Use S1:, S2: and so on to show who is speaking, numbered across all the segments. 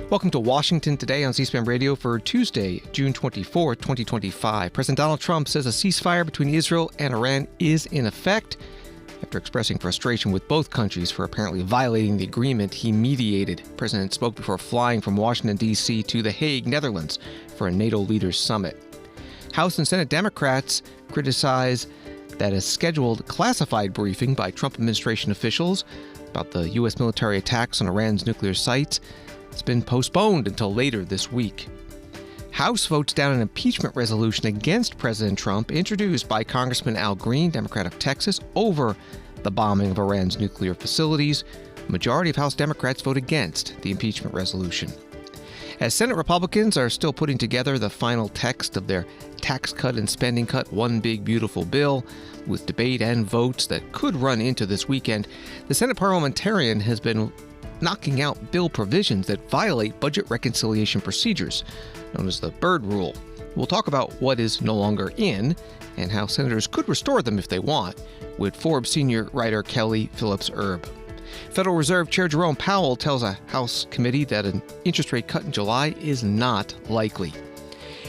S1: Welcome to Washington Today on C-SPAN Radio for Tuesday, June 24, 2025. President Donald Trump says a ceasefire between Israel and Iran is in effect after expressing frustration with both countries for apparently violating the agreement he mediated. The president spoke before flying from Washington, D.C. to The Hague, Netherlands, for a NATO leaders summit. House and Senate Democrats criticize that a scheduled classified briefing by Trump administration officials about the U.S. military attacks on Iran's nuclear sites has been postponed until later this week. House votes down an impeachment resolution against President Trump introduced by Congressman Al Green, Democrat of Texas, over the bombing of Iran's nuclear facilities. A majority of House Democrats vote against the impeachment resolution. As Senate Republicans are still putting together the final text of their tax cut and spending cut one big beautiful bill, with debate and votes that could run into this weekend, the Senate Parliamentarian has been knocking out bill provisions that violate budget reconciliation procedures, known as the Byrd Rule. We'll talk about what is no longer in and how senators could restore them if they want, with Forbes senior writer Phillips. Federal Reserve Chair Jerome Powell tells a House committee that an interest rate cut in July is not likely.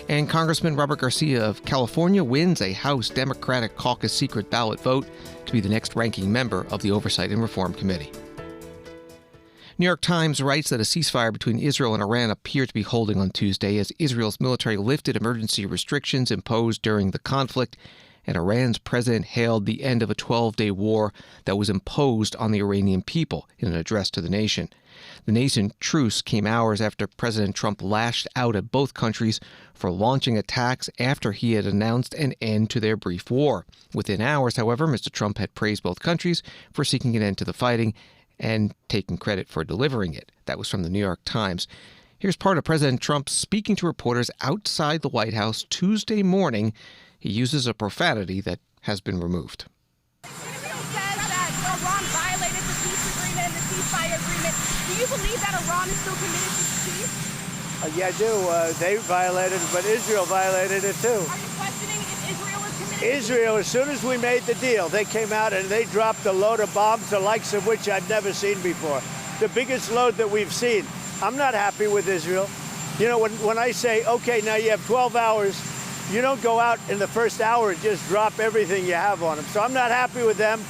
S1: And Congressman Robert Garcia of California wins a House Democratic Caucus secret ballot vote to be the next ranking member of the Oversight and Reform Committee. New York Times writes that a ceasefire between Israel and Iran appears to be holding on Tuesday as Israel's military lifted emergency restrictions imposed during the conflict, and Iran's president hailed the end of a 12-day war that was imposed on the Iranian people in an address to the nation. The nascent truce came hours after President Trump lashed out at both countries for launching attacks after he had announced an end to their brief war. Within hours, however, Mr. Trump had praised both countries for seeking an end to the fighting and taking credit for delivering it. That was from the New York Times. Here's part of President Trump speaking to reporters outside the White House Tuesday morning. He uses a profanity that has been removed.
S2: Israel says that Iran violated the peace agreement and the ceasefire agreement. Do you believe that Iran is still committed to peace?
S3: Yeah, I do. They violated it, but Israel violated it too.
S2: Are you questioning if Israel is committed?
S3: Israel, as soon as we made the deal, they came out and they dropped a load of bombs, the likes of which I've never seen before. The biggest load that we've seen. I'm not happy with Israel. You know, when I say, okay, now you have 12 hours, you don't go out in the first hour and just drop everything you have on them. So I'm not happy with them.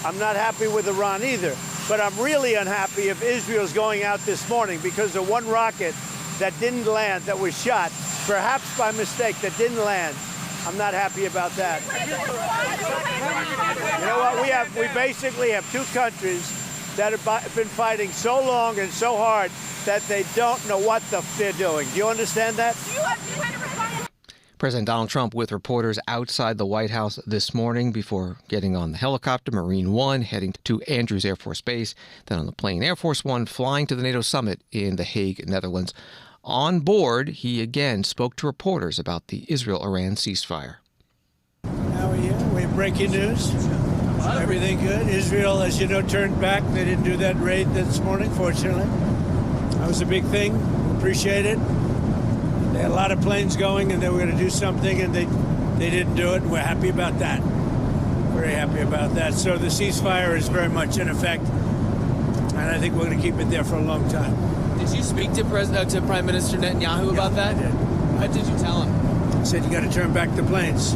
S3: I'm not happy with Iran either. But I'm really unhappy if Israel's going out this morning because of one rocket that didn't land, that was shot, perhaps by mistake, that didn't land. I'm not happy about that. You know what? We basically have two countries that have been fighting so long and so hard that they don't know what they're doing. Do you understand that?
S1: President Donald Trump with reporters outside the White House this morning before getting on the helicopter, Marine One, heading to Andrews Air Force Base, then on the plane Air Force One, flying to the NATO summit in The Hague, Netherlands. On board, he again spoke to reporters about the Israel-Iran ceasefire.
S4: How are you? We have breaking news. Everything good. Israel, as you know, turned back. They didn't do that raid this morning, fortunately. That was a big thing. Appreciate it. They had a lot of planes going, and they were going to do something, and they didn't do it. We're happy about that. Very happy about that. So the ceasefire is very much in effect, and I think we're going to keep it there for a long time.
S5: Did you speak to Prime Minister Netanyahu about that?
S4: I did.
S5: What did you tell him?
S4: I said you got to turn back the planes.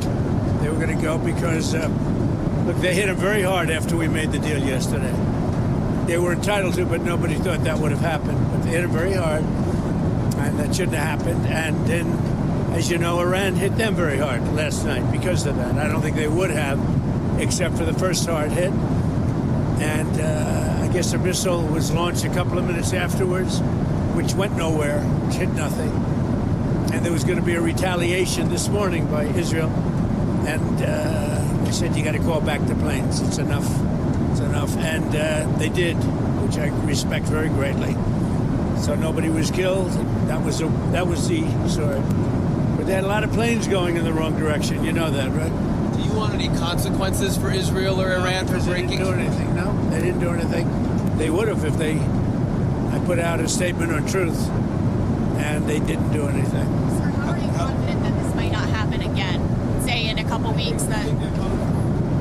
S4: They were going to go because, look, they hit him very hard after we made the deal yesterday. They were entitled to, but nobody thought that would have happened. But they hit him very hard, and that shouldn't have happened. And then, as you know, Iran hit them very hard last night because of that. I don't think they would have, except for the first hard hit. And I guess a missile was launched a couple of minutes afterwards, which went nowhere, which hit nothing. And there was going to be a retaliation this morning by Israel. And they said, you got to call back the planes. It's enough. It's enough. And they did, which I respect very greatly. So nobody was killed. That was the sword. But they had a lot of planes going in the wrong direction. You know that, right?
S5: Do you want any consequences for Israel or Iran for breaking?
S4: They didn't do anything. No, they didn't do anything. They would have if I put out a statement on truth, and they didn't do anything.
S2: Sir, how are you confident that this might not happen again? Say in a couple weeks that...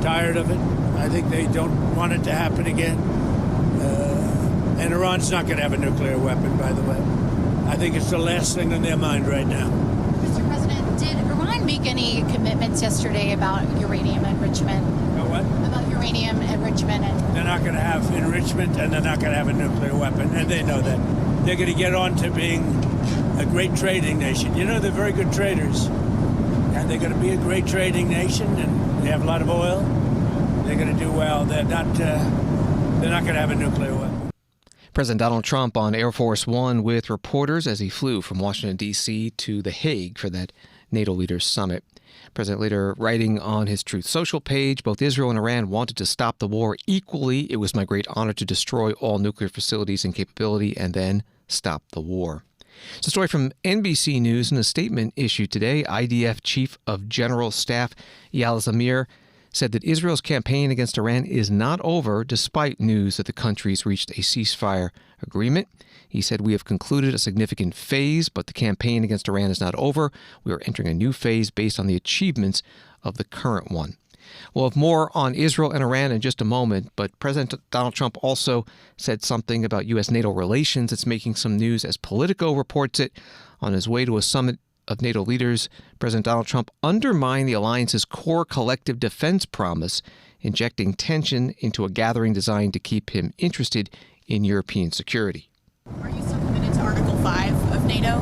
S4: Tired of it. I think they don't want it to happen again. And Iran's not going to have a nuclear weapon, by the way. I think it's the last thing on their mind right now.
S6: Mr. President, did Iran make any commitments yesterday about uranium enrichment?
S4: About what?
S6: About uranium enrichment.
S4: They're not going to have enrichment, and they're not going to have a nuclear weapon, and they know that. They're going to get on to being a great trading nation. You know, they're very good traders, and they're going to be a great trading nation, and they have a lot of oil. They're going to do well. They're not going to have a nuclear weapon.
S1: President Donald Trump on Air Force One with reporters as he flew from Washington, D.C. to The Hague for that NATO leaders summit. President later writing on his Truth Social page, both Israel and Iran wanted to stop the war equally. It was my great honor to destroy all nuclear facilities and capability and then stop the war. It's a story from NBC News. In a statement issued today, IDF Chief of General Staff Eyal Zamir said that Israel's campaign against Iran is not over, despite news that the countries reached a ceasefire agreement. He said, we have concluded a significant phase, but the campaign against Iran is not over. We are entering a new phase based on the achievements of the current one. We'll have more on Israel and Iran in just a moment, but President Donald Trump also said something about U.S.-NATO relations that's making some news as Politico reports it. On his way to a summit of NATO leaders, President Donald Trump undermined the alliance's core collective defense promise, injecting tension into a gathering designed to keep him interested in European security.
S2: Are you still committed to Article 5 of NATO?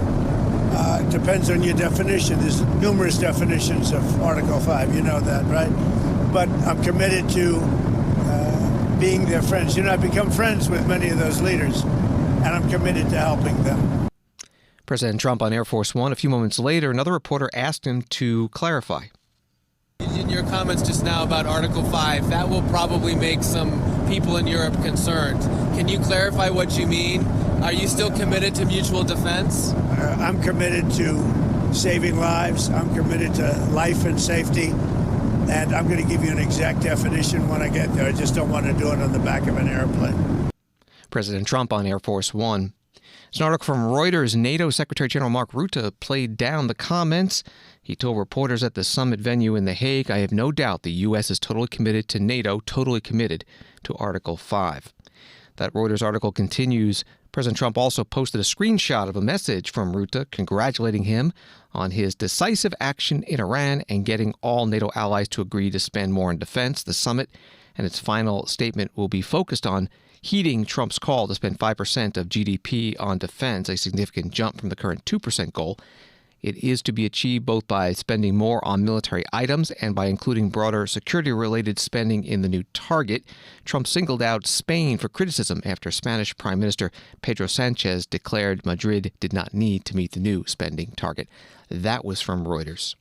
S4: It depends on your definition. There's numerous definitions of Article 5. You know that, right? But I'm committed to being their friends. You know, I've become friends with many of those leaders, and I'm committed to helping them.
S1: President Trump on Air Force One. A few moments later, another reporter asked him to clarify.
S5: In your comments just now about Article 5, that will probably make some people in Europe concerned. Can you clarify what you mean? Are you still committed to mutual defense?
S4: I'm committed to saving lives. I'm committed to life and safety. And I'm going to give you an exact definition when I get there. I just don't want to do it on the back of an airplane.
S1: President Trump on Air Force One. It's an article from Reuters. NATO Secretary General Mark Rutte played down the comments. He told reporters at the summit venue in The Hague, I have no doubt the U.S. is totally committed to NATO, totally committed to Article 5. That Reuters article continues. President Trump also posted a screenshot of a message from Rutte congratulating him on his decisive action in Iran and getting all NATO allies to agree to spend more on defense. The summit and its final statement will be focused on heeding Trump's call to spend 5% of GDP on defense, a significant jump from the current 2% goal. It is to be achieved both by spending more on military items and by including broader security-related spending in the new target. Trump singled out Spain for criticism after Spanish Prime Minister Pedro Sanchez declared Madrid did not need to meet the new spending target. That was from Reuters.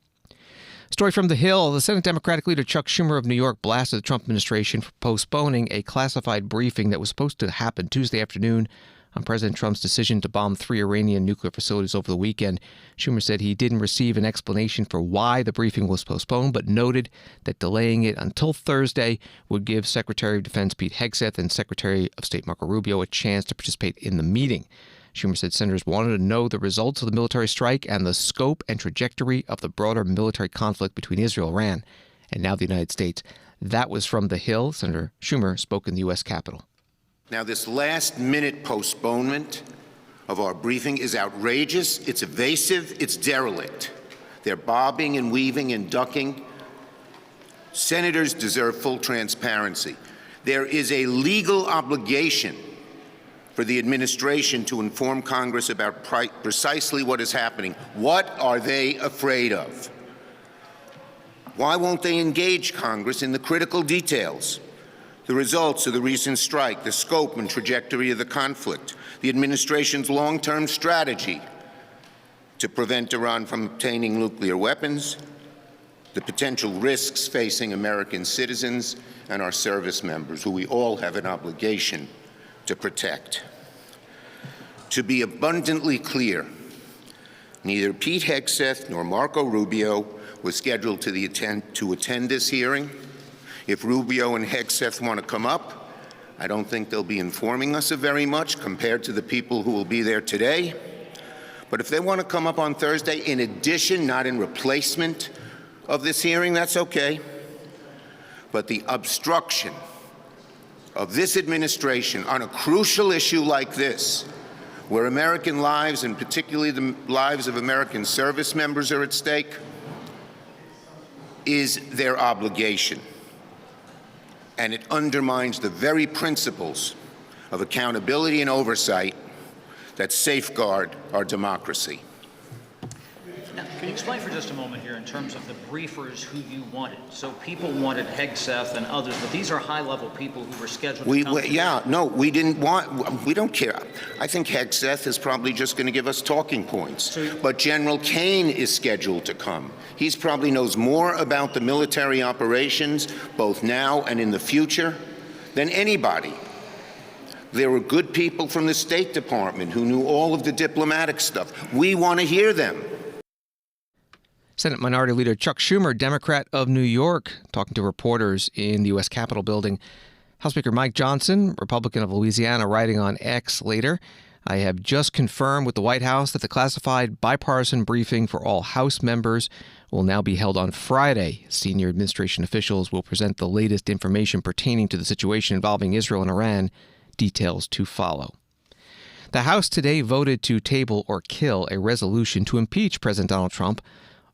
S1: Story from The Hill. The Senate Democratic leader Chuck Schumer of New York blasted the Trump administration for postponing a classified briefing that was supposed to happen Tuesday afternoon on President Trump's decision to bomb 3 Iranian nuclear facilities over the weekend. Schumer said he didn't receive an explanation for why the briefing was postponed, but noted that delaying it until Thursday would give Secretary of Defense Pete Hegseth and Secretary of State Marco Rubio a chance to participate in the meeting. Schumer said senators wanted to know the results of the military strike and the scope and trajectory of the broader military conflict between Israel, Iran, and now the United States. That was from The Hill. Senator Schumer spoke in the U.S. Capitol.
S7: Now, this last-minute postponement of our briefing is outrageous, it's evasive, it's derelict. They're bobbing and weaving and ducking. Senators deserve full transparency. There is a legal obligation for the administration to inform Congress about precisely what is happening. What are they afraid of? Why won't they engage Congress in the critical details? The results of the recent strike, the scope and trajectory of the conflict, the administration's long-term strategy to prevent Iran from obtaining nuclear weapons, the potential risks facing American citizens and our service members, who we all have an obligation to protect. To be abundantly clear, neither Pete Hegseth nor Marco Rubio was scheduled to attend this hearing. If Rubio and Hegseth want to come up, I don't think they'll be informing us of very much compared to the people who will be there today. But if they want to come up on Thursday, in addition, not in replacement of this hearing, that's okay. But the obstruction of this administration on a crucial issue like this where American lives, and particularly the lives of American service members, are at stake, is their obligation. And it undermines the very principles of accountability and oversight that safeguard our democracy.
S8: Now, can you explain for just a moment here in terms of the briefers who you wanted? So people wanted Hague and others, but these are high-level people who were scheduled to come.
S7: We didn't want, we don't care. I think Hague is probably just going to give us talking points. But General Kane is scheduled to come. He probably knows more about the military operations, both now and in the future, than anybody. There were good people from the State Department who knew all of the diplomatic stuff. We want to hear them.
S1: Senate Minority Leader Chuck Schumer, Democrat of New York, talking to reporters in the U.S. Capitol building. House Speaker Mike Johnson, Republican of Louisiana, writing on X later, "I have just confirmed with the White House that the classified bipartisan briefing for all House members will now be held on Friday. Senior administration officials will present the latest information pertaining to the situation involving Israel and Iran. Details to follow." The House today voted to table or kill a resolution to impeach President Donald Trump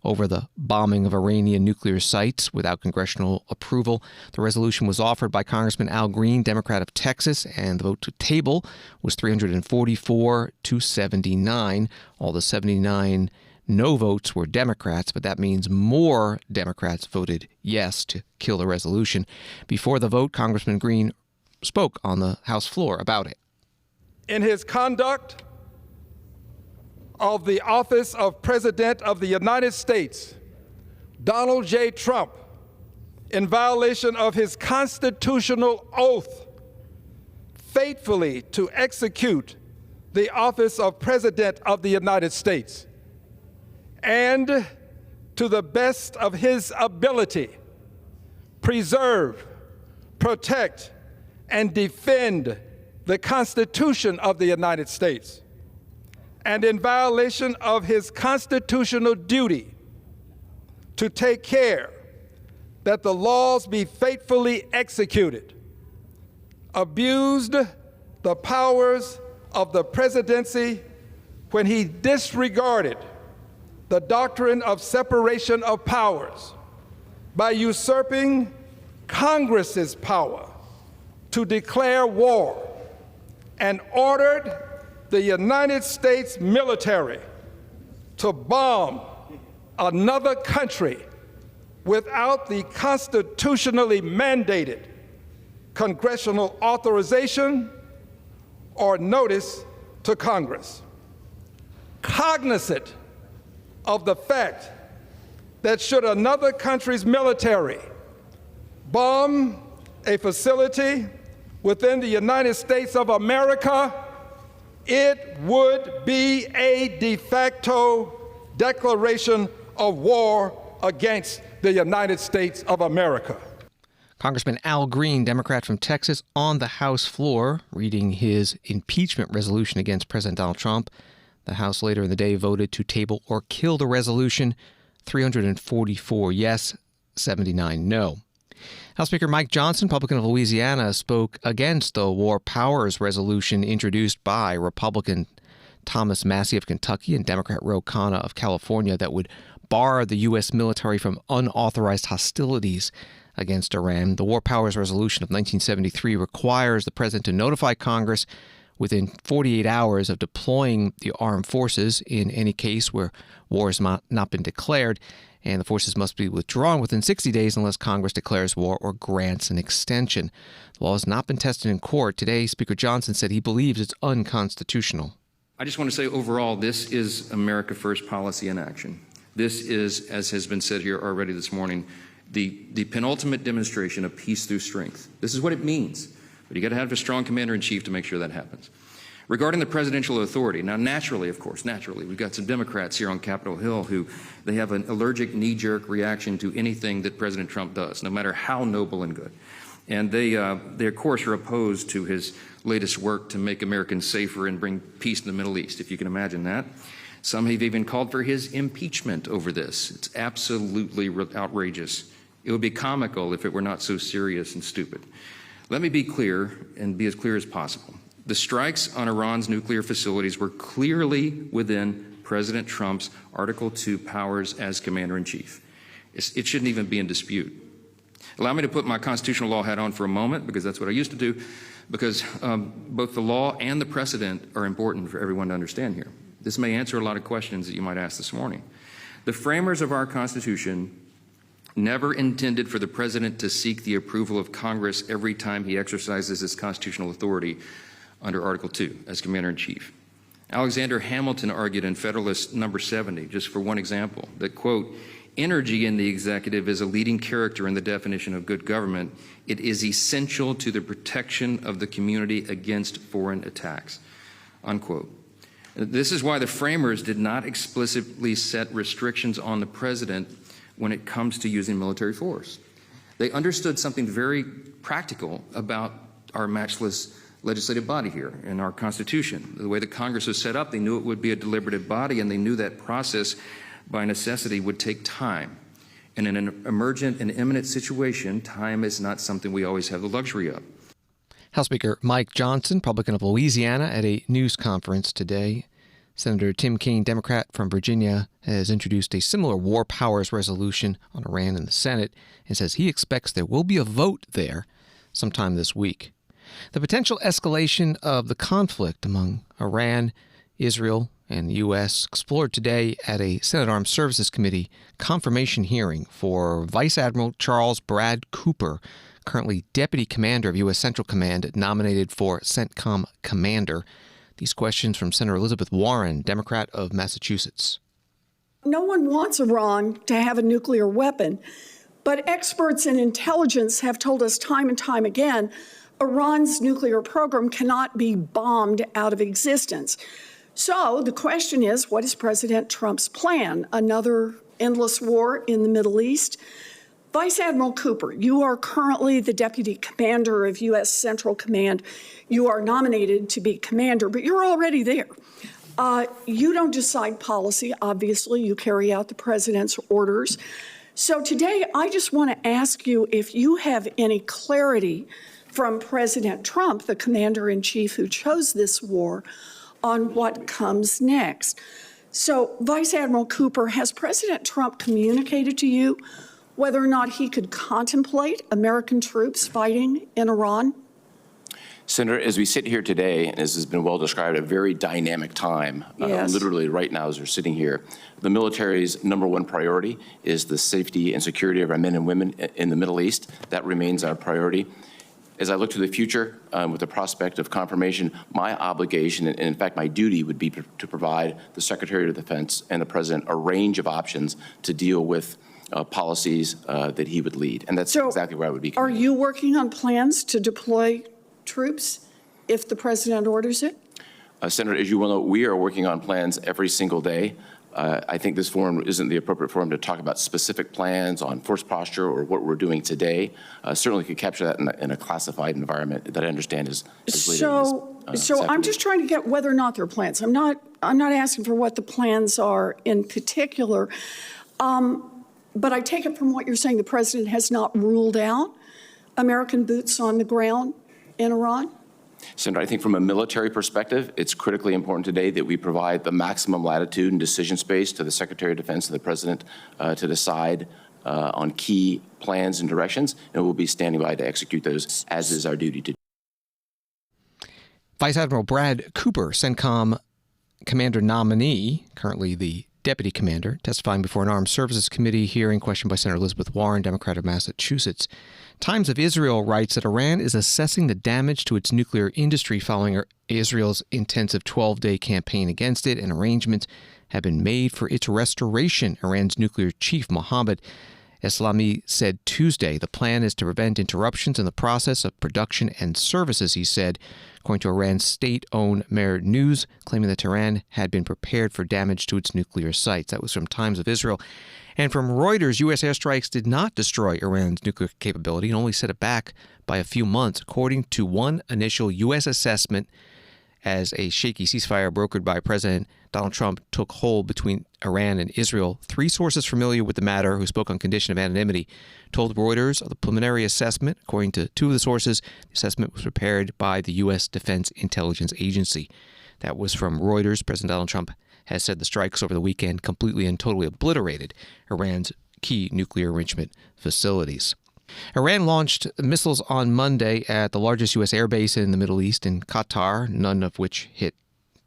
S1: over the bombing of Iranian nuclear sites without congressional approval. The resolution was offered by Congressman Al Green, Democrat of Texas, and the vote to table was 344 to 79. All the 79 no votes were Democrats, but that means more Democrats voted yes to kill the resolution. Before the vote, Congressman Green spoke on the House floor about it.
S9: In his conduct of the office of President of the United States, Donald J. Trump, in violation of his constitutional oath, faithfully to execute the office of President of the United States, and to the best of his ability, preserve, protect, and defend the Constitution of the United States, and in violation of his constitutional duty to take care that the laws be faithfully executed, abused the powers of the presidency when he disregarded the doctrine of separation of powers by usurping Congress's power to declare war, and ordered the United States military to bomb another country without the constitutionally mandated congressional authorization or notice to Congress. Cognizant of the fact that should another country's military bomb a facility within the United States of America, it would be a de facto declaration of war against the United States of America.
S1: Congressman Al Green, Democrat from Texas, on the House floor, reading his impeachment resolution against President Donald Trump. The House later in the day voted to table or kill the resolution, 344 yes, 79 no. House Speaker Mike Johnson, Republican of Louisiana, spoke against the War Powers resolution introduced by Republican Thomas Massie of Kentucky and Democrat Ro Khanna of California that would bar the U.S. military from unauthorized hostilities against Iran. The War Powers resolution of 1973 requires the president to notify Congress within 48 hours of deploying the armed forces in any case where war has not been declared, and the forces must be withdrawn within 60 days unless Congress declares war or grants an extension. The law has not been tested in court. Today, Speaker Johnson said he believes it's unconstitutional.
S10: I just want to say overall, this is America First policy in action. This is, as has been said here already this morning, the penultimate demonstration of peace through strength. This is what it means. But you got to have a strong commander-in-chief to make sure that happens. Regarding the presidential authority, now naturally, of course, we've got some Democrats here on Capitol Hill who they have an allergic knee-jerk reaction to anything that President Trump does, no matter how noble and good. And they of course, are opposed to his latest work to make Americans safer and bring peace in the Middle East, if you can imagine that. Some have even called for his impeachment over this. It's absolutely outrageous. It would be comical if it were not so serious and stupid. Let me be clear and be as clear as possible. The strikes on Iran's nuclear facilities were clearly within President Trump's Article 2 powers as commander-in-chief. It shouldn't even be in dispute. Allow me to put my constitutional law hat on for a moment, because that's what I used to do, because both the law and the precedent are important for everyone to understand here. This may answer a lot of questions that you might ask this morning. The framers of our Constitution never intended for the president to seek the approval of Congress every time he exercises his constitutional authority under Article 2 as commander-in-chief. Alexander Hamilton argued in Federalist number 70, just for one example, that, quote, energy in the executive is a leading character in the definition of good government. It is essential to the protection of the community against foreign attacks, unquote. This is why the framers did not explicitly set restrictions on the president when it comes to using military force. They understood something very practical about our matchless legislative body here in our Constitution. The way the Congress was set up, they knew it would be a deliberative body, and they knew that process by necessity would take time. And in an emergent and imminent situation, time is not something we always have the luxury of.
S1: House Speaker Mike Johnson, Republican of Louisiana, at a news conference today. Senator Tim Kaine, Democrat from Virginia, has introduced a similar war powers resolution on Iran in the Senate and says he expects there will be a vote there sometime this week. The potential escalation of the conflict among Iran, Israel, and the U.S. explored today at a Senate Armed Services Committee confirmation hearing for Vice Admiral Charles Brad Cooper, currently Deputy Commander of U.S. Central Command, nominated for CENTCOM Commander. These questions from Senator Elizabeth Warren, Democrat of Massachusetts.
S11: No one wants Iran to have a nuclear weapon, but experts in intelligence have told us time and time again Iran's nuclear program cannot be bombed out of existence. So the question is, what is President Trump's plan? Another endless war in the Middle East? Vice Admiral Cooper, you are currently the Deputy Commander of U.S. Central Command. You are nominated to be commander, but you're already there. You don't decide policy, obviously. You carry out the president's orders. So today, I just want to ask you if you have any clarity from President Trump, the commander-in-chief who chose this war, on what comes next. So, Vice Admiral Cooper, has President Trump communicated to you whether or not he could contemplate American troops fighting in Iran?
S12: Senator, as we sit here today, and as has been well described, a very dynamic time,
S11: yes.
S12: Literally right now as we're sitting here, the military's #1 priority is the safety and security of our men and women in the Middle East. That remains our priority. As I look to the future with the prospect of confirmation, my obligation, and in fact my duty, would be to provide the Secretary of Defense and the President a range of options to deal with policies that he would lead. And that's exactly where I would be committed.
S11: Are you working on plans to deploy troops if the President orders it?
S12: Senator, as you well know, we are working on plans every single day. I think this forum isn't the appropriate forum to talk about specific plans on force posture or what we're doing today. Certainly could capture that in a classified environment that I understand is
S11: So I'm just trying to get whether or not there are plans. I'm not asking for what the plans are in particular. But I take it from what you're saying, the president has not ruled out American boots on the ground in Iran?
S12: Senator, I think from a military perspective, it's critically important today that we provide the maximum latitude and decision space to the Secretary of Defense and the President to decide on key plans and directions, and we'll be standing by to execute those, as is our duty to do.
S1: Vice Admiral Brad Cooper, CENTCOM Commander nominee, currently the Deputy Commander, testifying before an Armed Services Committee hearing questioned by Senator Elizabeth Warren, Democrat of Massachusetts. Times of Israel writes that Iran is assessing the damage to its nuclear industry following Israel's intensive 12-day campaign against it, and arrangements have been made for its restoration. Iran's nuclear chief, Mohammad Eslami, said Tuesday the plan is to prevent interruptions in the process of production and services, he said, according to Iran's state-owned Mer News, claiming that Tehran had been prepared for damage to its nuclear sites. That was from Times of Israel. And from Reuters, U.S. airstrikes did not destroy Iran's nuclear capability and only set it back by a few months, according to one initial U.S. assessment. as a shaky ceasefire brokered by President Donald Trump took hold between Iran and Israel. 3 sources familiar with the matter who spoke on condition of anonymity told Reuters of the preliminary assessment. According to 2 of the sources, the assessment was prepared by the U.S. Defense Intelligence Agency. That was from Reuters. President Donald Trump has said the strikes over the weekend completely and totally obliterated Iran's key nuclear enrichment facilities. Iran launched missiles on Monday at the largest U.S. airbase in the Middle East in Qatar, none of which hit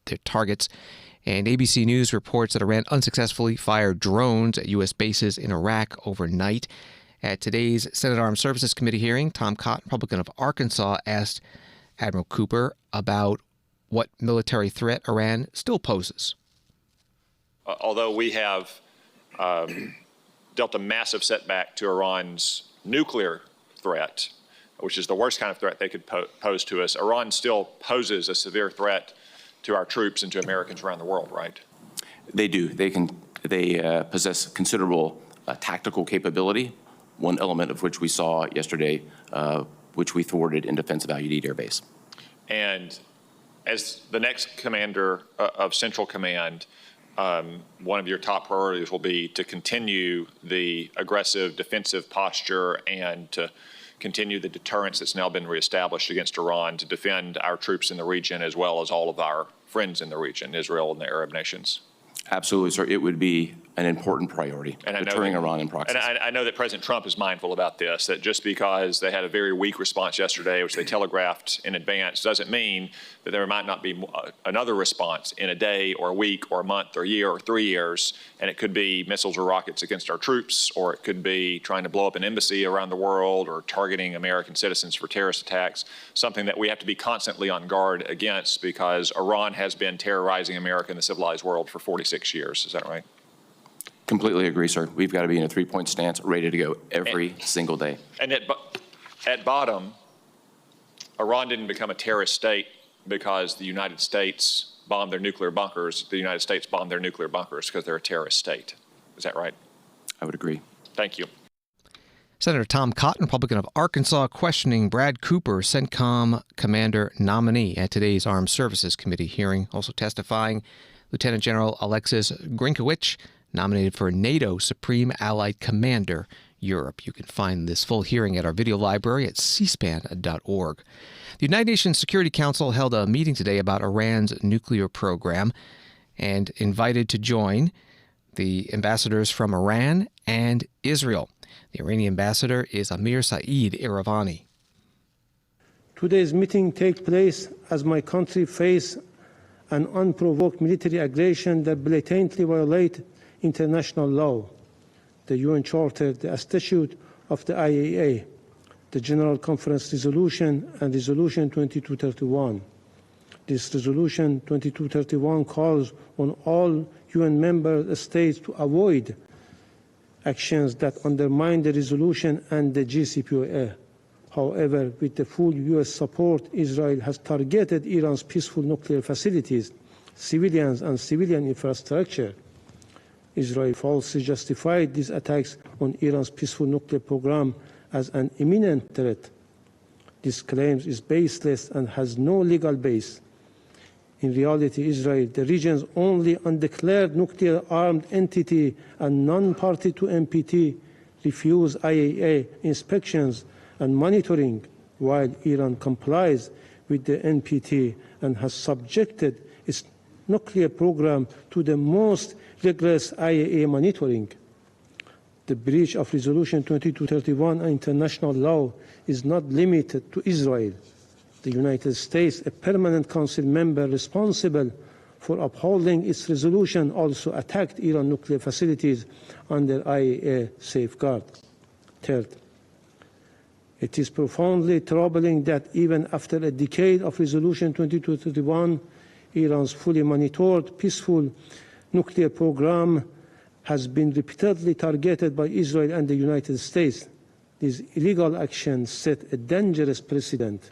S1: their targets. And ABC News reports that Iran unsuccessfully fired drones at U.S. bases in Iraq overnight. At today's Senate Armed Services Committee hearing, Tom Cotton, Republican of Arkansas, asked Admiral Cooper about what military threat Iran still poses.
S13: Although we have dealt a massive setback to Iran's nuclear threat, which is the worst kind of threat they could pose to us, Iran still poses a severe threat to our troops and to Americans around the world, right?
S12: They do. They possess considerable tactical capability, one element of which we saw yesterday, which we thwarted in defense of Al Udeid Air Base.
S13: And as the next commander of Central Command, one of your top priorities will be to continue the aggressive defensive posture and to continue the deterrence that's now been reestablished against Iran to defend our troops in the region as well as all of our friends in the region, Israel and the Arab nations.
S12: Absolutely, sir. It would be an important priority, deterring Iran in proxies.
S13: And I know that President Trump is mindful about this, that just because they had a very weak response yesterday, which they telegraphed in advance, doesn't mean that there might not be another response in a day or a week or a month or a year or 3 years. And it could be missiles or rockets against our troops, or it could be trying to blow up an embassy around the world or targeting American citizens for terrorist attacks, something that we have to be constantly on guard against because Iran has been terrorizing America and the civilized world for 46 years. Is that right?
S12: Completely agree, sir. We've got to be in a 3-point stance, ready to go every single day.
S13: And at bottom, Iran didn't become a terrorist state because the United States bombed their nuclear bunkers. The United States bombed their nuclear bunkers because they're a terrorist state. Is that right?
S12: I would agree.
S13: Thank you.
S1: Senator Tom Cotton, Republican of Arkansas, questioning Brad Cooper, CENTCOM commander nominee at today's Armed Services Committee hearing. Also testifying, Lieutenant General Alexis Grinkowicz, nominated for NATO Supreme Allied Commander, Europe. You can find this full hearing at our video library at cspan.org. The United Nations Security Council held a meeting today about Iran's nuclear program and invited to join the ambassadors from Iran and Israel. The Iranian ambassador is Amir Saeed Iravani.
S14: Today's meeting takes place as my country faces an unprovoked military aggression that blatantly violates international law, the UN Charter, the Statute of the IAEA, the General Conference Resolution, and Resolution 2231. This Resolution 2231 calls on all UN member states to avoid actions that undermine the resolution and the JCPOA. However, with the full US support, Israel has targeted Iran's peaceful nuclear facilities, civilians, and civilian infrastructure. Israel falsely justified these attacks on Iran's peaceful nuclear program as an imminent threat. This claim is baseless and has no legal base. In reality, Israel, the region's only undeclared nuclear-armed entity and non-party to NPT, refused IAEA inspections and monitoring, while Iran complies with the NPT and has subjected its nuclear program to the most rigorous IAEA monitoring. The breach of Resolution 2231 and international law is not limited to Israel. The United States, a permanent council member responsible for upholding its resolution, also attacked Iran nuclear facilities under IAEA safeguard. Third, it is profoundly troubling that even after a decade of Resolution 2231, Iran's fully monitored peaceful nuclear program has been repeatedly targeted by Israel and the United States. These illegal actions set a dangerous precedent.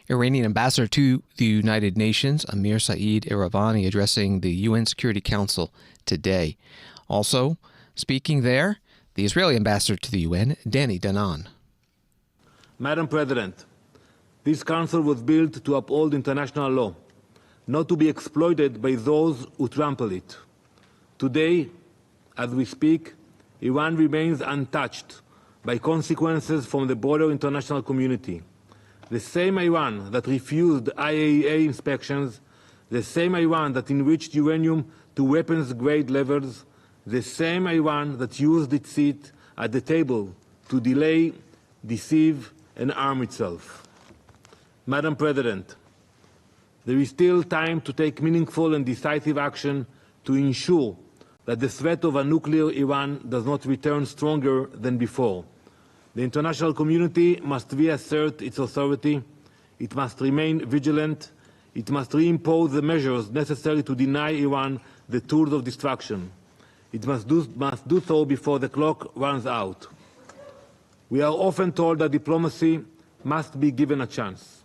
S1: Iranian ambassador to the United Nations, Amir Saeed Iravani, addressing the UN Security Council today. Also speaking there, the Israeli ambassador to the UN, Danny Danon.
S15: Madam President, this council was built to uphold international law. not to be exploited by those who trample it. Today, as we speak, Iran remains untouched by consequences from the broader international community. The same Iran that refused IAEA inspections, the same Iran that enriched uranium to weapons-grade levels, the same Iran that used its seat at the table to delay, deceive, and arm itself. Madam President, there is still time to take meaningful and decisive action to ensure that the threat of a nuclear Iran does not return stronger than before. The international community must reassert its authority. It must remain vigilant. It must reimpose the measures necessary to deny Iran the tools of destruction. It must do so before the clock runs out. We are often told that diplomacy must be given a chance.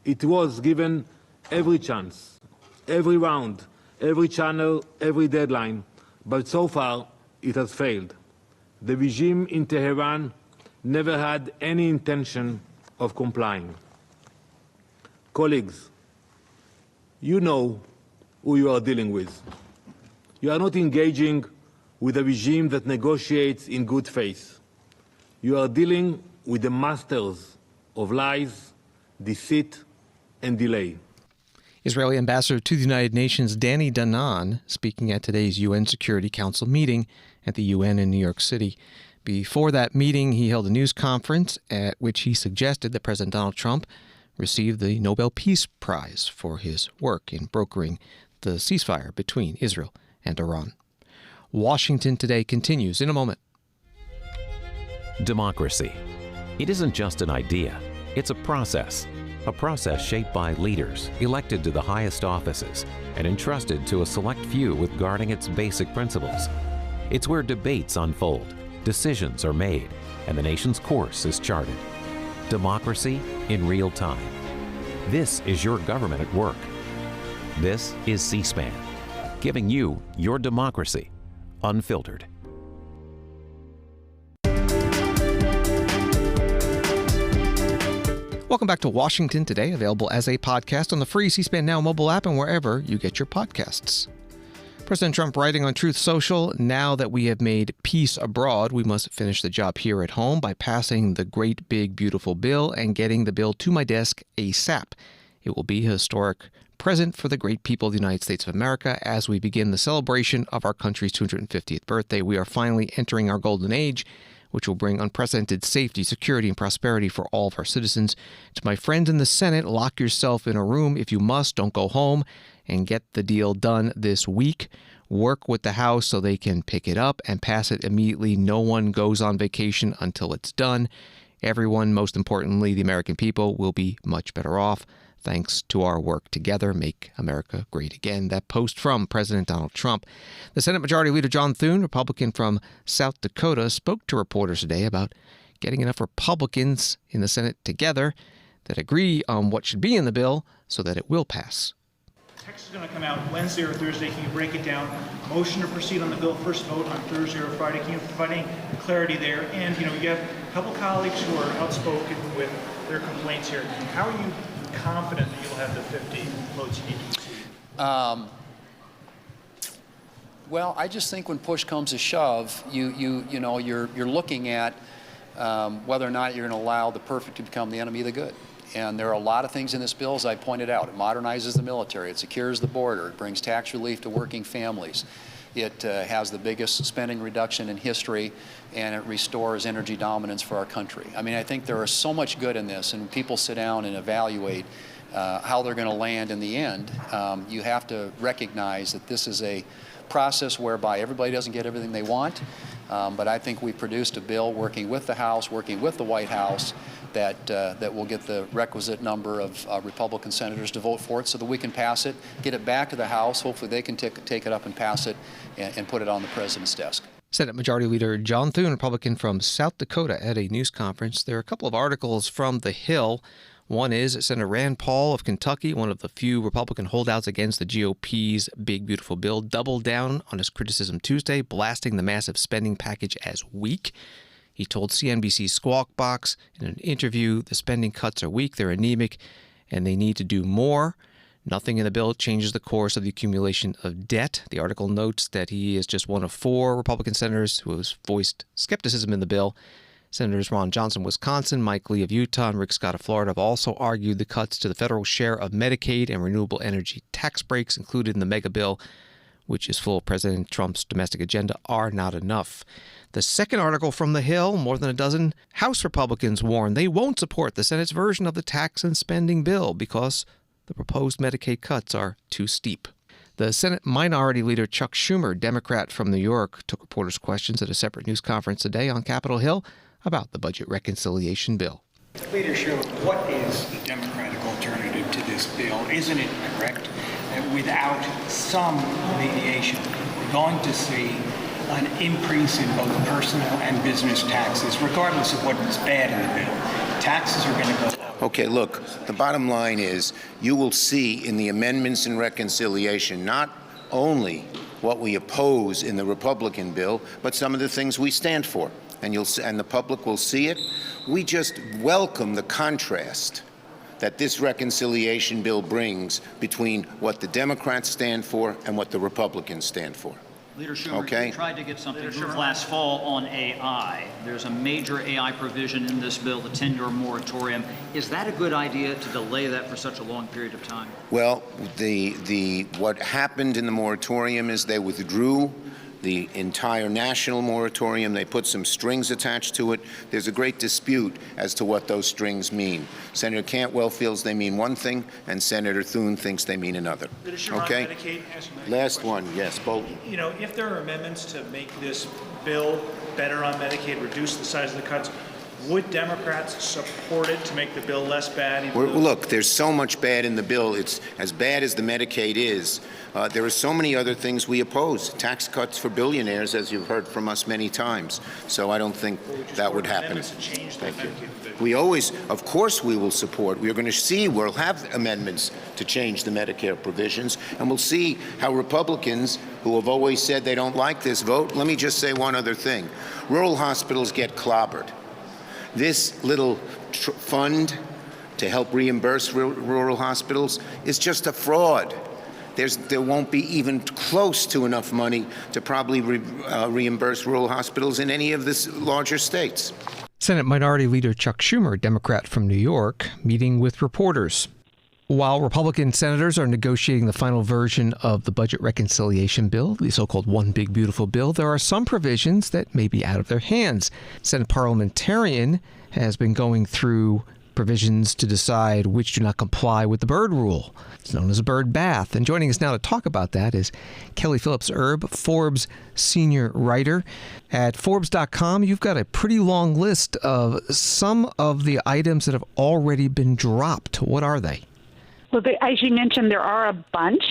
S15: It was given every chance, every round, every channel, every deadline, but so far it has failed. The regime in Tehran never had any intention of complying. Colleagues, you know who you are dealing with. You are not engaging with a regime that negotiates in good faith. You are dealing with the masters of lies, deceit, and delay.
S1: Israeli Ambassador to the United Nations Danny Danon speaking at today's UN Security Council meeting at the UN in New York City. Before that meeting, he held a news conference at which he suggested that President Donald Trump receive the Nobel Peace Prize for his work in brokering the ceasefire between Israel and Iran. Washington Today continues in a moment.
S16: Democracy. It isn't just an idea, it's a process shaped by leaders elected to the highest offices and entrusted to a select few with guarding its basic principles. It's where debates unfold, decisions are made, and the nation's course is charted. Democracy in real time. This is your government at work. This is C-SPAN, giving you your democracy unfiltered.
S1: Welcome back to Washington Today, available as a podcast on the free C-SPAN Now mobile app and wherever you get your podcasts. President Trump writing on Truth Social, now that we have made peace abroad, we must finish the job here at home by passing the great, big, beautiful bill and getting the bill to my desk ASAP. It will be a historic present for the great people of the United States of America as we begin the celebration of our country's 250th birthday. We are finally entering our golden age, which will bring unprecedented safety, security, and prosperity for all of our citizens. To my friends in the Senate, lock yourself in a room if you must. Don't go home, and get the deal done this week. Work with the House so they can pick it up and pass it immediately. No one goes on vacation until it's done. Everyone, most importantly, the American people, will be much better off thanks to our work together. Make America great again. That post from President Donald Trump. The Senate Majority Leader John Thune, Republican from South Dakota, spoke to reporters today about getting enough Republicans in the Senate together that agree on what should be in the bill so that it will pass.
S17: Text is going to come out Wednesday or Thursday. Can you break it down? Motion to proceed on the bill, first vote on Thursday or Friday. Can you provide any clarity there? And, you have a couple colleagues who are outspoken with their complaints here. How are you confident that you'll have the 50 votes you need to proceed?
S18: Well, I just think when push comes to shove, you're looking at whether or not you're going to allow the perfect to become the enemy of the good. And there are a lot of things in this bill, as I pointed out. It modernizes the military. It secures the border. It brings tax relief to working families. It has the biggest spending reduction in history, and it restores energy dominance for our country. I mean, I think there is so much good in this, and when people sit down and evaluate how they're going to land in the end, you have to recognize that this is a process whereby everybody doesn't get everything they want, but I think we produced a bill working with the House, working with the White House, that will get the requisite number of Republican senators to vote for it so that we can pass it, get it back to the House. Hopefully they can take it up and pass it and put it on the president's desk.
S1: Senate Majority Leader John Thune, Republican from South Dakota, at a news conference. There are a couple of articles from The Hill. One is Senator Rand Paul of Kentucky, one of the few Republican holdouts against the GOP's Big Beautiful Bill, doubled down on his criticism Tuesday, blasting the massive spending package as weak. He told CNBC's Squawk Box in an interview the spending cuts are weak, they're anemic, and they need to do more. Nothing in the bill changes the course of the accumulation of debt. The article notes that he is just one of 4 Republican senators who has voiced skepticism in the bill. Senators Ron Johnson of Wisconsin, Mike Lee of Utah, and Rick Scott of Florida have also argued the cuts to the federal share of Medicaid and renewable energy tax breaks included in the mega bill, which is full of President Trump's domestic agenda, are not enough. The second article from the Hill, more than a dozen House Republicans warn they won't support the Senate's version of the tax and spending bill because the proposed Medicaid cuts are too steep. The Senate Minority Leader Chuck Schumer, Democrat from New York, took reporters' questions at a separate news conference today on Capitol Hill about the budget reconciliation bill.
S19: Leader Schumer, what is the Democratic alternative to this bill? Isn't it correct that without some mediation, we're going to see an increase in both personal and business taxes, regardless of what is bad in the bill? Taxes are going to go up.
S7: Okay, look, the bottom line is you will see in the amendments and reconciliation not only what we oppose in the Republican bill, but some of the things we stand for. And the public will see it. We just welcome the contrast that this reconciliation bill brings between what the Democrats stand for and what the Republicans stand for.
S8: Leader Schumer, you tried to get something moved last fall on AI. There's a major AI provision in this bill, the 10-year moratorium. Is that a good idea to delay that for such a long period of time?
S7: Well, what happened in the moratorium is they withdrew the entire national moratorium. They put some strings attached to it. There's a great dispute as to what those strings mean. Senator Cantwell feels they mean one thing, and Senator Thune thinks they mean another. Okay? Last one, yes, Bolton.
S17: You know, if there are amendments to make this bill better on Medicaid, reduce the size of the cuts, would Democrats support it to make the bill less bad?
S7: Look, there's so much bad in the bill. It's as bad as the Medicaid is. There are so many other things we oppose. Tax cuts for billionaires, as you've heard from us many times. So I don't think that would happen. Thank you. We always, of course, we will support. We're going to see, we'll have amendments to change the Medicare provisions, and we'll see how Republicans, who have always said they don't like this vote. Let me just say one other thing. Rural hospitals get clobbered. This little fund to help reimburse rural hospitals is just a fraud. There won't be even close to enough money to probably reimburse rural hospitals in any of the larger states.
S1: Senate Minority Leader Chuck Schumer, Democrat from New York, meeting with reporters. While Republican senators are negotiating the final version of the budget reconciliation bill, the so-called One Big Beautiful Bill, there are some provisions that may be out of their hands. Senate Parliamentarian has been going through provisions to decide which do not comply with the Byrd Rule. It's known as a Byrd bath. And joining us now to talk about that is Kelly Phillips, Forbes senior writer. At Forbes.com, you've got a pretty long list of some of the items that have already been dropped. What are they?
S20: Well, as you mentioned, there are a bunch,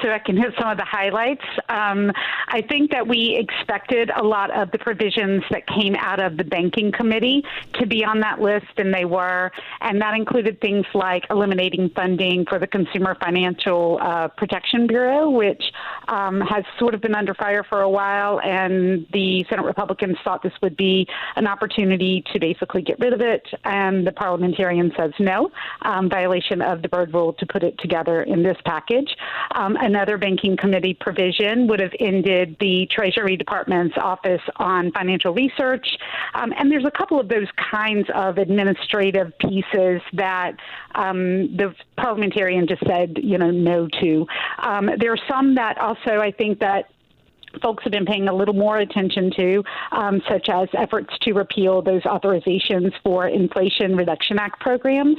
S20: so I can hit some of the highlights. I think that we expected a lot of the provisions that came out of the Banking Committee to be on that list, and they were, and that included things like eliminating funding for the Consumer Financial Protection Bureau, which has sort of been under fire for a while, and the Senate Republicans thought this would be an opportunity to basically get rid of it, and the parliamentarian says no, violation of the Byrd Rule to put it together in this package. Another Banking Committee provision would have ended the Treasury Department's Office on Financial Research. And there's a couple of those kinds of administrative pieces that the parliamentarian just said, no to. There are some that also I think that folks have been paying a little more attention to, such as efforts to repeal those authorizations for Inflation Reduction Act programs.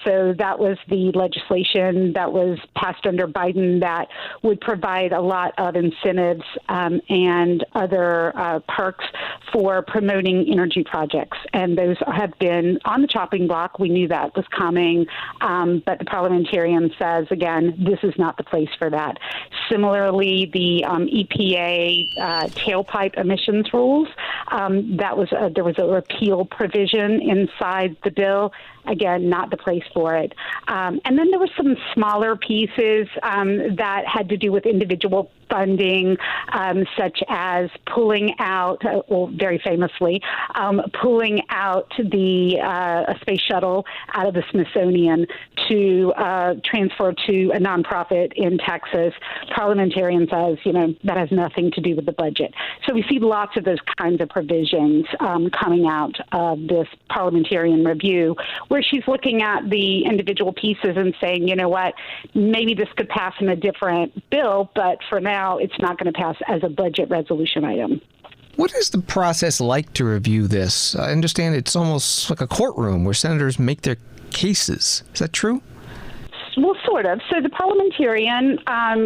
S20: So that was the legislation that was passed under Biden that would provide a lot of incentives and other perks for promoting energy projects. And those have been on the chopping block. We knew that was coming, but the parliamentarian says, again, this is not the place for that. Similarly, the EPA tailpipe emissions rules. There was a repeal provision inside the bill, again, not the place for it. And then there were some smaller pieces that had to do with individual funding, such as pulling out, very famously, pulling out the space shuttle out of the Smithsonian to transfer to a nonprofit in Texas. Parliamentarian says, that has nothing to do with the budget. So we see lots of those kinds of provisions coming out of this parliamentarian review, where she's looking at the individual pieces and saying, you know what, maybe this could pass in a different bill, but for now, it's not going to pass as a budget resolution item.
S1: What is the process like to review this? I understand it's almost like a courtroom where senators make their cases. Is that true?
S20: Well, sort of. So the parliamentarian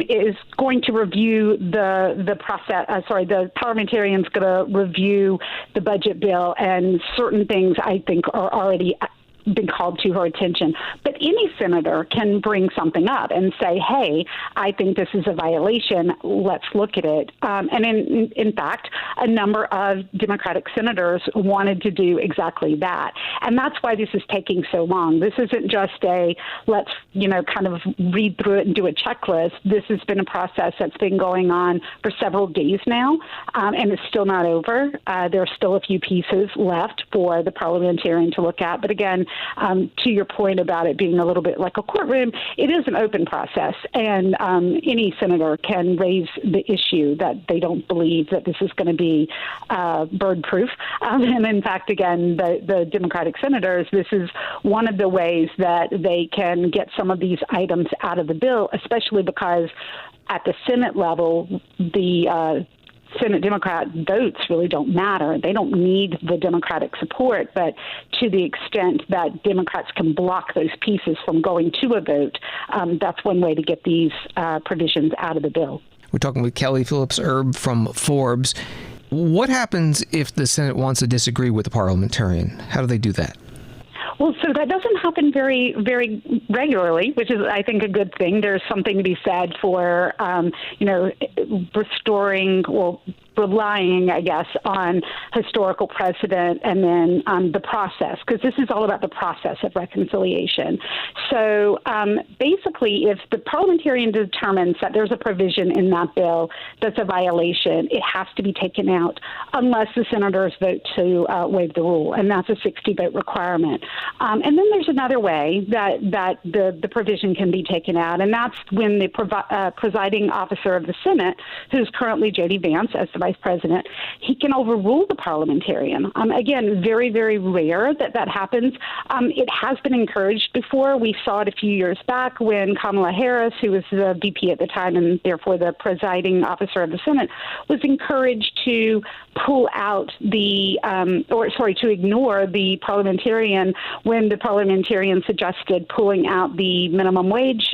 S20: is going to review the process. The parliamentarian's going to review the budget bill, and certain things I think are already been called to her attention. But any senator can bring something up and say, hey, I think this is a violation. Let's look at it. And in fact, a number of Democratic senators wanted to do exactly that. And that's why this is taking so long. This isn't just a let's, kind of read through it and do a checklist. This has been a process that's been going on for several days now, and it's still not over. There are still a few pieces left for the parliamentarian to look at. But again, to your point about it being a little bit like a courtroom, it is an open process, and any senator can raise the issue that they don't believe that this is going to be Byrd-proof. And in fact, again, the Democratic senators, this is one of the ways that they can get some of these items out of the bill, especially because at the Senate level, the Senate Democrat votes really don't matter. They don't need the Democratic support, but to the extent that Democrats can block those pieces from going to a vote, that's one way to get these provisions out of the bill.
S1: We're talking with Kelly Phillips from Forbes. What happens if the Senate wants to disagree with the parliamentarian? How do they do that?
S20: Well, so that doesn't happen very, very regularly, which is, I think, a good thing. There's something to be said for, restoring, relying, I guess, on historical precedent and then the process, because this is all about the process of reconciliation. So basically, if the parliamentarian determines that there's a provision in that bill that's a violation, it has to be taken out unless the senators vote to waive the rule, and that's a 60-vote requirement. And then there's another way that the provision can be taken out, and that's when the presiding officer of the Senate, who's currently J.D. Vance as the vice president, he can overrule the parliamentarian. Again, very, very rare that happens. It has been encouraged before. We saw it a few years back when Kamala Harris, who was the VP at the time and therefore the presiding officer of the Senate, was encouraged to pull out to ignore the parliamentarian when the parliamentarian suggested pulling out the minimum wage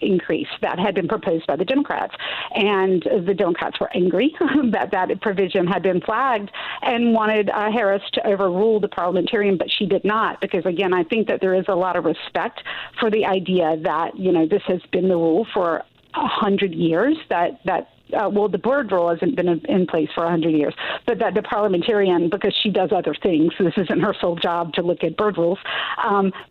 S20: increase that had been proposed by the Democrats. And the Democrats were angry that provision had been flagged and wanted Harris to overrule the parliamentarian, but she did not, because, again, I think that there is a lot of respect for the idea that, this has been the rule for 100 years, the Byrd Rule hasn't been in place for 100 years, but that the parliamentarian, because she does other things, this isn't her sole job to look at Byrd rules,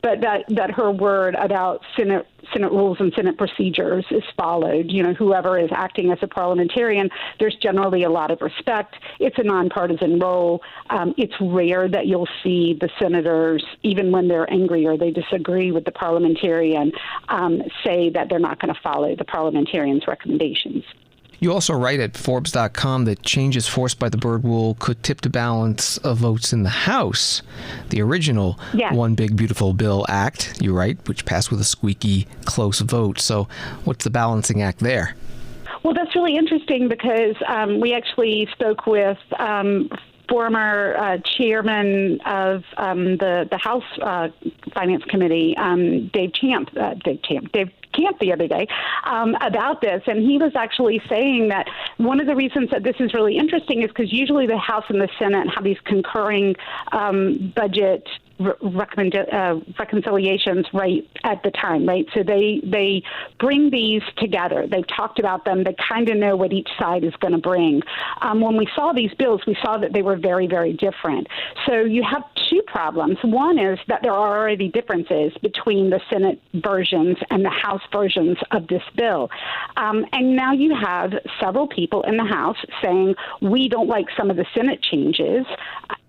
S20: but that her word about Senate rules and Senate procedures is followed. Whoever is acting as a parliamentarian, there's generally a lot of respect. It's a nonpartisan role. It's rare that you'll see the senators, even when they're angry or they disagree with the parliamentarian, say that they're not going to follow the parliamentarian's recommendations.
S1: You also write at Forbes.com that changes forced by the Byrd Rule could tip the balance of votes in the House. The original One Big Beautiful Bill Act, you write, which passed with a squeaky close vote. So what's the balancing act there?
S20: Well, that's really interesting because we actually spoke with former chairman of the House Finance Committee, Dave Camp the other day about this, and he was actually saying that one of the reasons that this is really interesting is because usually the House and the Senate have these concurring budget reconciliations right at the time, right? So they bring these together. They've talked about them. They kind of know what each side is going to bring. When we saw these bills, we saw that they were very, very different. So you have two problems. One is that there are already differences between the Senate versions and the House versions of this bill. And now you have several people in the House saying, we don't like some of the Senate changes.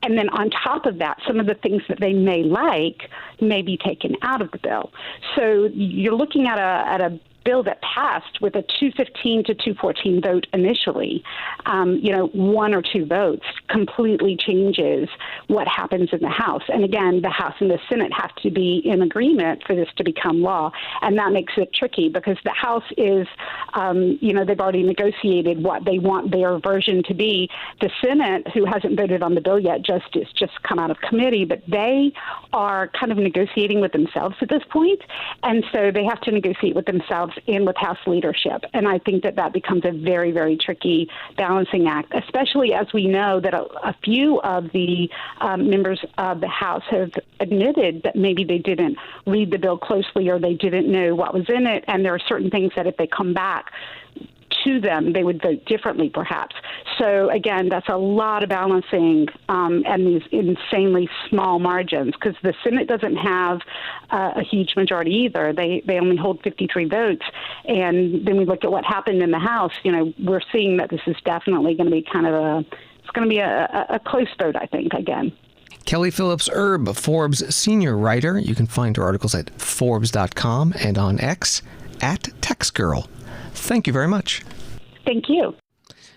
S20: And then on top of that, some of the things that they may like may be taken out of the bill. So you're looking at a bill that passed with a 215 to 214 vote initially. One or two votes completely changes what happens in the House. And again, the House and the Senate have to be in agreement for this to become law. And that makes it tricky because the House is, they've already negotiated what they want their version to be. The Senate, who hasn't voted on the bill yet, it's just come out of committee, but they are kind of negotiating with themselves at this point. And so they have to negotiate with themselves and with House leadership. And I think that becomes a very, very tricky balancing act, especially as we know that a few of the members of the House have admitted that maybe they didn't read the bill closely or they didn't know what was in it. And there are certain things that if they come back to them, they would vote differently, perhaps. So, again, that's a lot of balancing and these insanely small margins because the Senate doesn't have a huge majority either. They only hold 53 votes. And then we look at what happened in the House. We're seeing that this is definitely going to be a close vote, I think, again.
S1: Kelly Phillips Erb, Forbes senior writer. You can find her articles at Forbes.com and on X at TextGirl. Thank you very much.
S20: Thank you.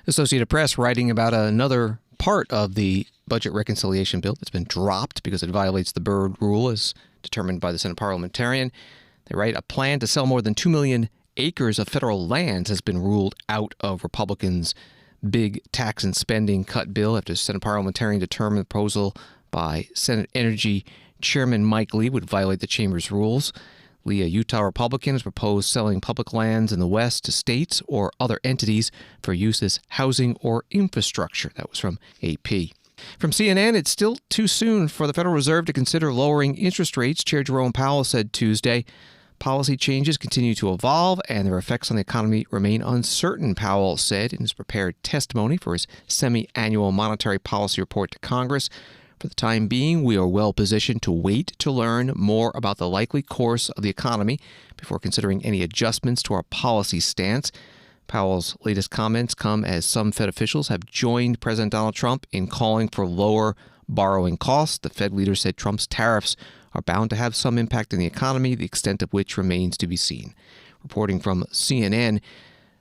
S1: Associated Press writing about another part of the budget reconciliation bill that's been dropped because it violates the Byrd Rule as determined by the Senate Parliamentarian. They write, a plan to sell more than 2 million acres of federal lands has been ruled out of Republicans' big tax and spending cut bill after Senate Parliamentarian determined the proposal by Senate Energy Chairman Mike Lee would violate the chamber's rules. Lee, a Utah Republican, has proposed selling public lands in the West to states or other entities for use as housing or infrastructure. That was from AP. From CNN, it's still too soon for the Federal Reserve to consider lowering interest rates, Chair Jerome Powell said Tuesday. Policy changes continue to evolve and their effects on the economy remain uncertain, Powell said in his prepared testimony for his semi-annual monetary policy report to Congress. For the time being, we are well positioned to wait to learn more about the likely course of the economy before considering any adjustments to our policy stance. Powell's latest comments come as some Fed officials have joined President Donald Trump in calling for lower borrowing costs. The Fed leader said Trump's tariffs are bound to have some impact on the economy, the extent of which remains to be seen. Reporting from CNN,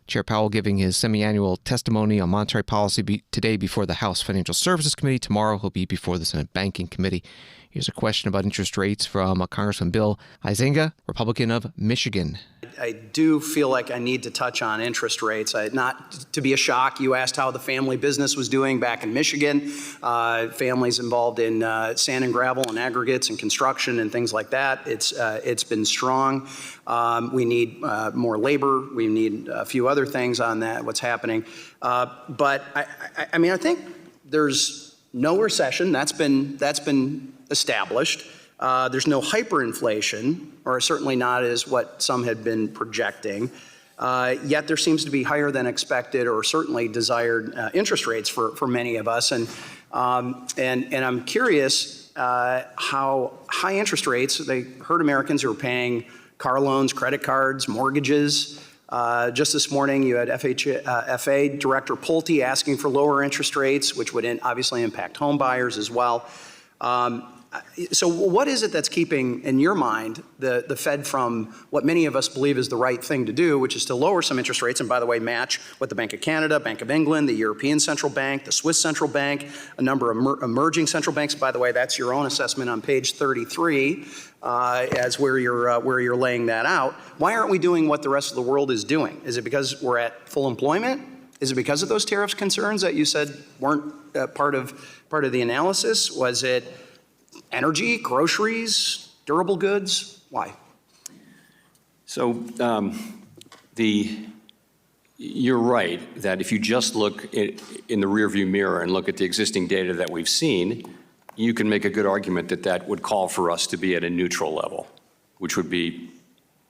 S1: Chair Powell giving his semi-annual testimony on monetary policy today before the House Financial Services Committee. Tomorrow he'll be before the Senate Banking Committee. Here's a question about interest rates from Congressman Bill Huizenga, Republican of Michigan.
S21: I do feel like I need to touch on interest rates. Not to be a shock, you asked how the family business was doing back in Michigan. Families involved in sand and gravel and aggregates and construction and things like that. It's been strong. We need more labor. We need a few other things on that, what's happening. But I think there's no recession. That's been established. There's no hyperinflation, or certainly not as what some had been projecting. Yet there seems to be higher than expected or certainly desired interest rates for many of us. And I'm curious how high interest rates, they hurt Americans who are paying car loans, credit cards, mortgages. Just this morning, you had FA Director Pulte asking for lower interest rates, which would obviously impact home buyers as well. So what is it that's keeping, in your mind, the Fed from what many of us believe is the right thing to do, which is to lower some interest rates and, by the way, match what the Bank of Canada, Bank of England, the European Central Bank, the Swiss Central Bank, a number of emerging central banks. By the way, that's your own assessment on page 33 as where you're laying that out. Why aren't we doing what the rest of the world is doing? Is it because we're at full employment? Is it because of those tariffs concerns that you said weren't part of the analysis? Was it energy, groceries, durable goods? Why?
S22: So you're right that if you just look in the rearview mirror and look at the existing data that we've seen, you can make a good argument that that would call for us to be at a neutral level, which would be,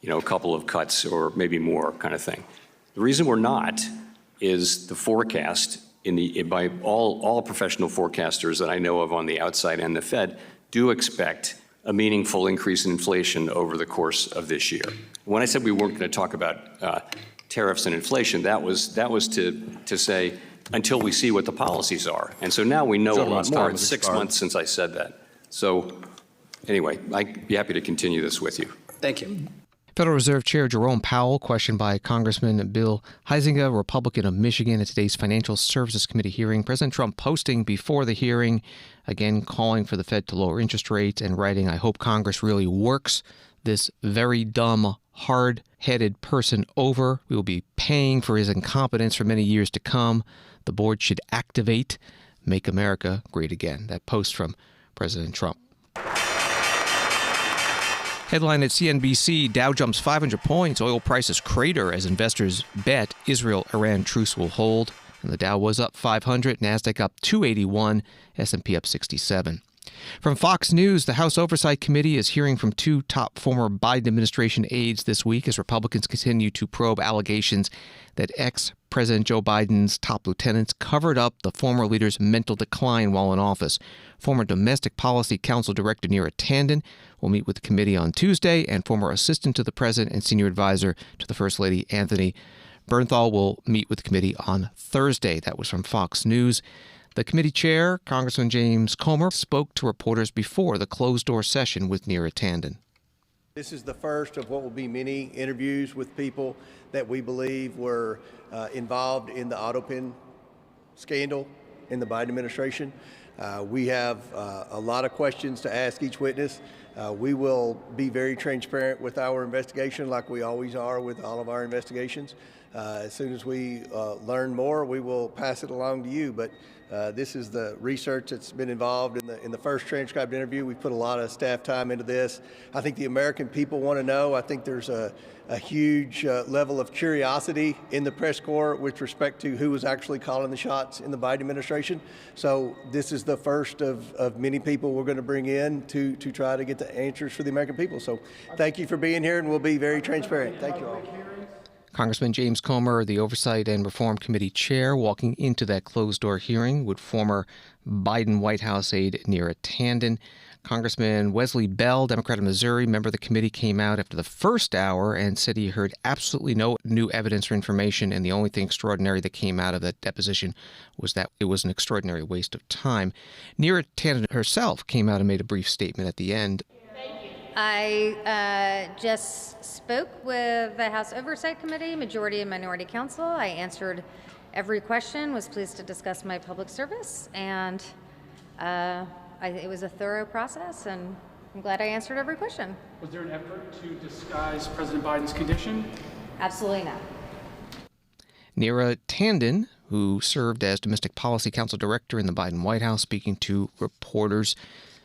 S22: a couple of cuts or maybe more kind of thing. The reason we're not is the forecast by all professional forecasters that I know of on the outside and the Fed do expect a meaningful increase in inflation over the course of this year. When I said we weren't going to talk about tariffs and inflation, that was to say until we see what the policies are. And so now we know a lot more. It's 6 months since I said that. So anyway, I'd be happy to continue this with you.
S21: Thank you.
S1: Federal Reserve Chair Jerome Powell questioned by Congressman Bill Huizenga, Republican of Michigan, at today's Financial Services Committee hearing. President Trump posting before the hearing, again calling for the Fed to lower interest rates and writing, "I hope Congress really works this very dumb, hard-headed person over. We will be paying for his incompetence for many years to come. The board should activate Make America Great Again." That post from President Trump. Headline at CNBC, Dow jumps 500 points, oil prices crater as investors bet Israel-Iran truce will hold. And the Dow was up 500, NASDAQ up 281, S&P up 67. From Fox News, the House Oversight Committee is hearing from two top former Biden administration aides this week as Republicans continue to probe allegations that ex-President Joe Biden's top lieutenants covered up the former leader's mental decline while in office. Former Domestic Policy Council Director Neera Tanden will meet with the committee on Tuesday, and former assistant to the president and senior advisor to the First Lady Anthony Bernthal will meet with the committee on Thursday. That was from Fox News. The committee chair, Congressman James Comer, spoke to reporters before the closed-door session with Neera Tanden.
S3: This is the first of what will be many interviews with people that we believe were involved in the AutoPen scandal in the Biden administration. We have a lot of questions to ask each witness. We will be very transparent with our investigation, like we always are with all of our investigations. As soon as we learn more, we will pass it along to you. But this is the research that's been involved in the first transcribed interview. We put a lot of staff time into this. I think the American people want to know. I think there's a huge level of curiosity in the press corps with respect to who was actually calling the shots in the Biden administration. So this is the first of many people we're going to bring in to try to get the answers for the American people. So thank you for being here, and we'll be very transparent. Thank you all.
S1: Congressman James Comer, the Oversight and Reform Committee chair, walking into that closed-door hearing with former Biden White House aide Neera Tanden. Congressman Wesley Bell, Democrat of Missouri, member of the committee, came out after the first hour and said he heard absolutely no new evidence or information, and the only thing extraordinary that came out of that deposition was that it was an extraordinary waste of time. Neera Tanden herself came out and made a brief statement at the end.
S6: I just spoke with the House Oversight Committee, Majority and Minority Council. I answered every question, was pleased to discuss my public service, and it was a thorough process, and I'm glad I answered every question.
S23: Was there an effort to disguise President Biden's condition?
S6: Absolutely not.
S1: Neera Tanden, who served as Domestic Policy Council Director in the Biden White House, speaking to reporters.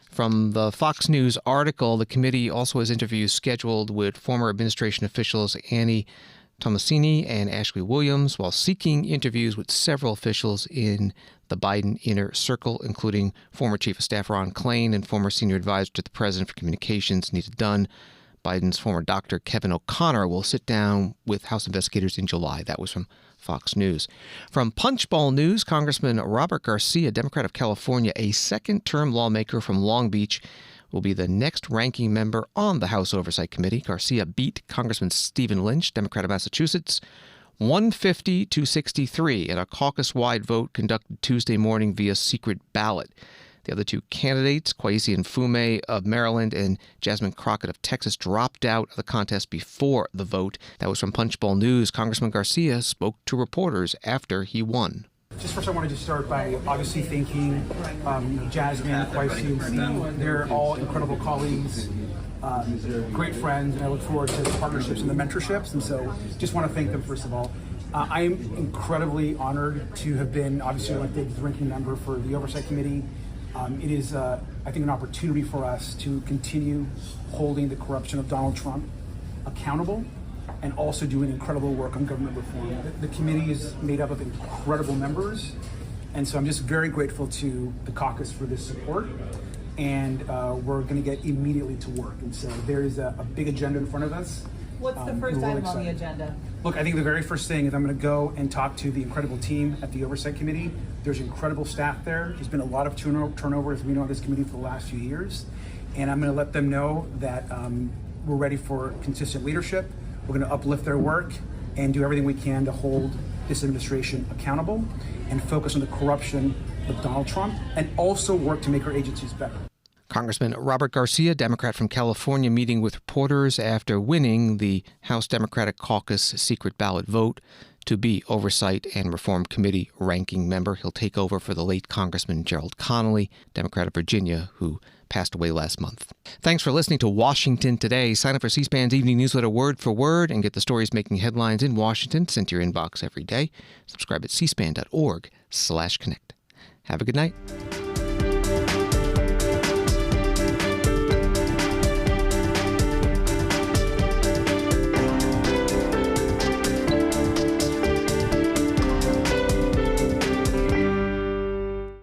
S1: From the Fox News article, the committee also has interviews scheduled with former administration officials Annie Tomasini and Ashley Williams, while seeking interviews with several officials in the Biden inner circle, including former Chief of Staff Ron Klain and former Senior Advisor to the President for Communications Nita Dunn. Biden's former doctor Kevin O'Connor will sit down with House investigators in July. That was from Fox News. From Punchbowl News, Congressman Robert Garcia, Democrat of California, a second-term lawmaker from Long Beach, will be the next ranking member on the House Oversight Committee. Garcia beat Congressman Stephen Lynch, Democrat of Massachusetts, 150-63 in a caucus-wide vote conducted Tuesday morning via secret ballot. The other two candidates, Kwesi Mfume of Maryland and Jasmine Crockett of Texas, dropped out of the contest before the vote. That was from Punchbowl News. Congressman Garcia spoke to reporters after he won.
S23: Just first, I wanted to start by obviously thanking Jasmine, Kwesi, and Steve. They're all incredible colleagues, great friends, and I look forward to the partnerships and the mentorships. And so just want to thank them, first of all. I am incredibly honored to have been obviously elected as ranking member for the Oversight Committee. It is, I think, an opportunity for us to continue holding the corruption of Donald Trump accountable and also doing incredible work on government reform. The committee is made up of incredible members, and so I'm just very grateful to the caucus for this support. and we're going to get immediately to work. And so there is a big agenda in front of us.
S2: What's the first item on the agenda?
S23: Look, I think the very first thing is I'm going to go and talk to the incredible team at the Oversight Committee. There's incredible staff there. There's been a lot of turnover, as we know, on this committee for the last few years. And I'm going to let them know that we're ready for consistent leadership. We're going to uplift their work and do everything we can to hold this administration accountable and focus on the corruption of Donald Trump and also work to make our agencies better.
S1: Congressman Robert Garcia, Democrat from California, meeting with reporters after winning the House Democratic Caucus secret ballot vote to be Oversight and Reform Committee ranking member. He'll take over for the late Congressman Gerald Connolly, Democrat of Virginia, who passed away last month. Thanks for listening to Washington Today. Sign up for C-SPAN's evening newsletter word for word and get the stories making headlines in Washington sent to your inbox every day. Subscribe at cspan.org/connect. Have a good night.